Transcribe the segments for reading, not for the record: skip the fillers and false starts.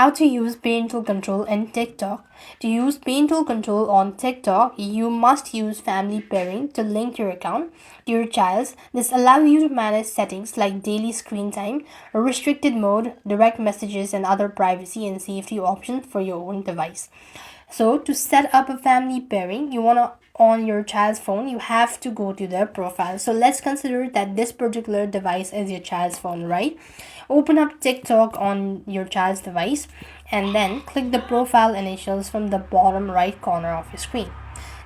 How to use parental control in TikTok. To use parental control on TikTok, you must use family pairing to link your account to your child's. This allows you to manage settings like daily screen time, restricted mode, direct messages, and other privacy and safety options for your own device. So to set up a family pairing, you want to on your child's phone, you have to go to their profile. So let's consider that this particular device is your child's phone, right? Open up TikTok on your child's device and then click the profile initials from the bottom right corner of your screen.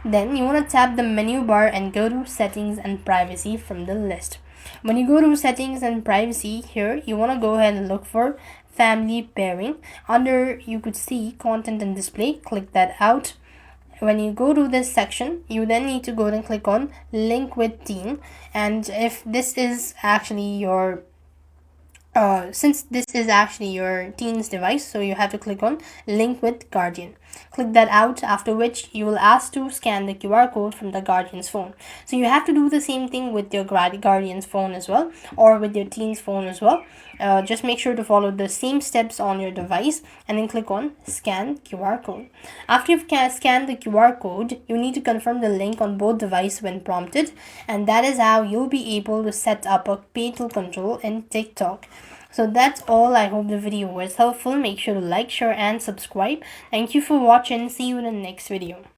Then you want to tap the menu bar and go to settings and privacy from the list. When you go to settings and privacy here, you want to go ahead and look for family pairing. Under you could see content and display, click that out. When you go to this section, you then need to go and click on link with teen, and if this is actually your since this is actually your teen's device, so you have to click on link with guardian. Click that out, after which you will ask to scan the QR code from the guardian's phone. So you have to do the same thing with your guardian's phone as well, or with your teen's phone as well. Just make sure to follow the same steps on your device and then click on scan QR code. After you've scanned the QR code, you need to confirm the link on both devices when prompted, and that is how you'll be able to set up a parental control in TikTok. So that's all. I hope the video was helpful. Make sure to like, share and subscribe. Thank you for watching. See you in the next video.